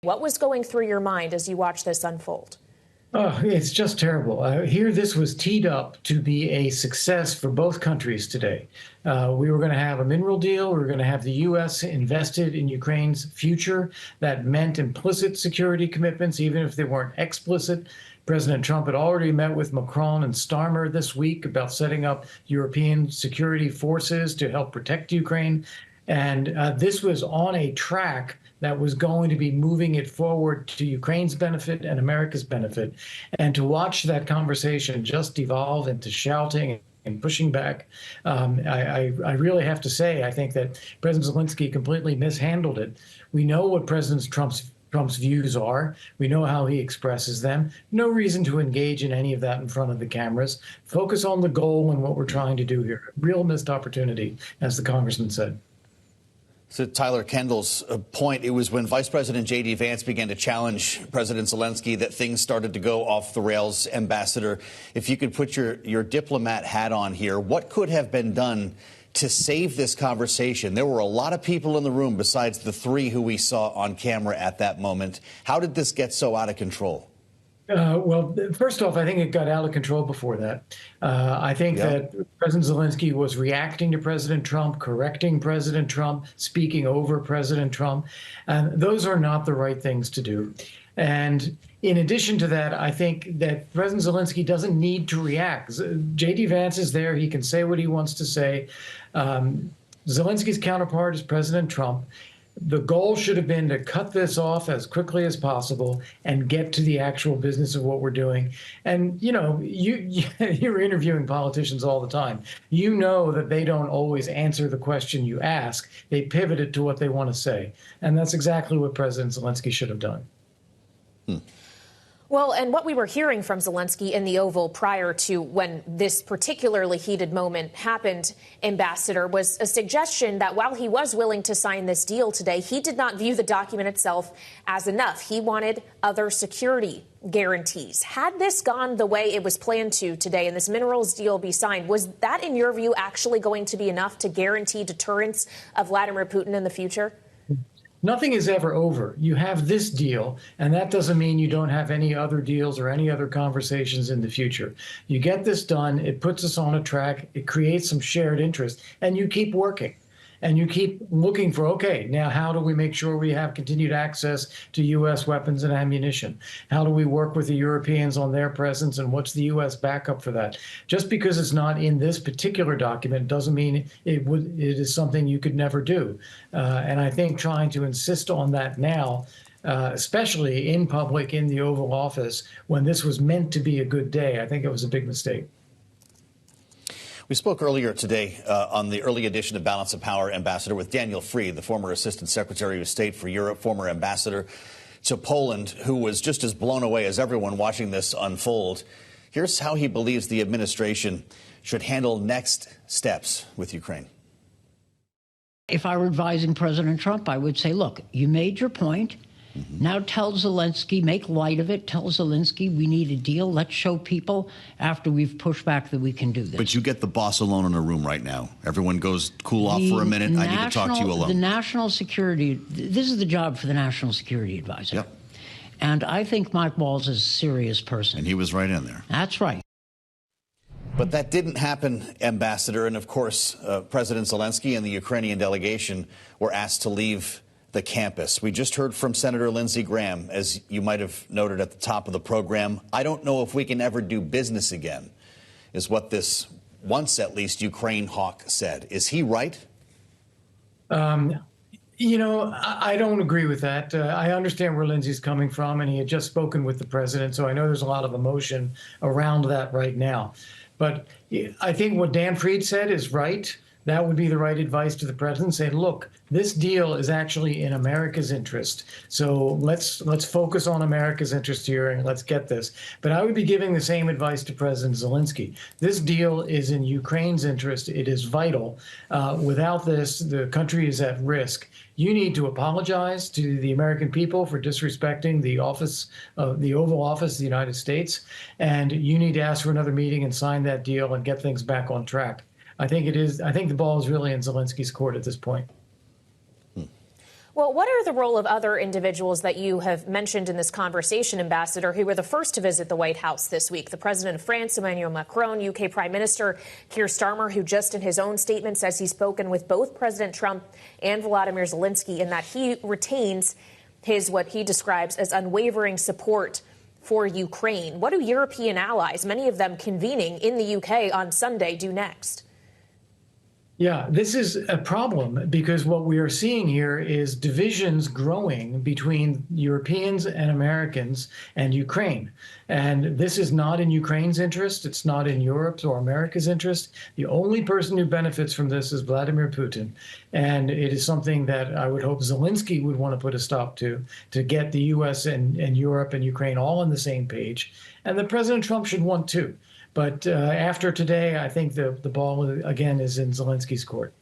What was going through your mind as you watched this unfold? Oh, it's just terrible. Here, this was teed up to be a success for both countries today. We were going to have a mineral deal. We were going to have the U.S. invested in Ukraine's future. That meant implicit security commitments, even if they weren't explicit. President Trump had already met with Macron and Starmer this week about setting up European security forces to help protect Ukraine. And this was on a track that was going to be moving it forward to Ukraine's benefit and America's benefit. And to watch that conversation just devolve into shouting and pushing back, I really have to say, I think that President Zelenskiy completely mishandled it. We know what President Trump's views are. We know how he expresses them. No reason to engage in any of that in front of the cameras. Focus on the goal and what we're trying to do here. Real missed opportunity, as the congressman said. To Tyler Kendall's point, it was when Vice President J.D. Vance began to challenge President Zelensky that things started to go off the rails. Ambassador, if you could put your diplomat hat on here, what could have been done to save this conversation? There were a lot of people in the room besides the three who we saw on camera at that moment. How did this get so out of control? Well, first off, I think it got out of control before that. I think that President Zelensky was reacting to President Trump, correcting President Trump, speaking over President Trump. And those are not the right things to do. And in addition to that, I think that President Zelensky doesn't need to react. J.D. Vance is there. He can say what he wants to say. Zelensky's counterpart is President Trump. The goal should have been to cut this off as quickly as possible and get to the actual business of what we're doing. And, you know, you're interviewing politicians all the time. You know that they don't always answer the question you ask. They pivot it to what they want to say. And that's exactly what President Zelensky should have done. Well, and what we were hearing from Zelensky in the Oval prior to when this particularly heated moment happened, Ambassador, was a suggestion that while he was willing to sign this deal today, he did not view the document itself as enough. He wanted other security guarantees. Had this gone the way it was planned to today and this minerals deal be signed, was that, in your view, actually going to be enough to guarantee deterrence of Vladimir Putin in the future? Nothing is ever over. You have this deal, and that doesn't mean you don't have any other deals or any other conversations in the future. You get this done, it puts us on a track, it creates some shared interest, and you keep working. And you keep looking for, okay, now how do we make sure we have continued access to U.S. weapons and ammunition? How do we work with the Europeans on their presence, and what's the U.S. backup for that? Just because it's not in this particular document doesn't mean it is something you could never do. And I think trying to insist on that now, especially in public in the Oval Office, when this was meant to be a good day, I think it was a big mistake. We spoke earlier today on the early edition of Balance of Power, Ambassador, with Daniel Freed, the former Assistant Secretary of State for Europe, former ambassador to Poland, who was just as blown away as everyone watching this unfold. Here's how he believes the administration should handle next steps with Ukraine. If I were advising President Trump, I would say, look, you made your point. Now tell Zelensky, make light of it. Tell Zelensky we need a deal. Let's show people after we've pushed back that we can do this. But you get the boss alone in a room right now. Everyone goes cool off for a minute. I need to talk to you alone. The national security, this is the job for the national security advisor. Yep. And I think Mike Waltz is a serious person. And he was right in there. That's right. But that didn't happen, Ambassador. And of course, President Zelensky and the Ukrainian delegation were asked to leave the campus. We just heard from Senator Lindsey Graham, as you might have noted at the top of the program. I don't know if we can ever do business again, is what this once at least Ukraine hawk said. Is he right? You know, I don't agree with that. I understand where Lindsey's coming from, and he had just spoken with the president, so I know there's a lot of emotion around that right now. But I think what Dan Freed said is right. That would be the right advice to the president. Say, look, this deal is actually in America's interest. So let's focus on America's interest here and let's get this. But I would be giving the same advice to President Zelensky. This deal is in Ukraine's interest. It is vital. Without this, the country is at risk. You need to apologize to the American people for disrespecting the office of the Oval Office of the United States. And you need to ask for another meeting and sign that deal and get things back on track. I think the ball is really in Zelensky's court at this point. Well, what are the role of other individuals that you have mentioned in this conversation, Ambassador, who were the first to visit the White House this week? The President of France, Emmanuel Macron, UK Prime Minister Keir Starmer, who just in his own statement says he's spoken with both President Trump and Volodymyr Zelenskiy and that he retains his what he describes as unwavering support for Ukraine. What do European allies, many of them convening in the UK on Sunday, do next? Yeah, this is a problem because what we are seeing here is divisions growing between Europeans and Americans and Ukraine. And this is not in Ukraine's interest. It's not in Europe's or America's interest. The only person who benefits from this is Vladimir Putin. And it is something that I would hope Zelensky would want to put a stop to get the U.S. and Europe and Ukraine all on the same page. And that President Trump should want too. But after today, I think the ball, again, is in Zelensky's court.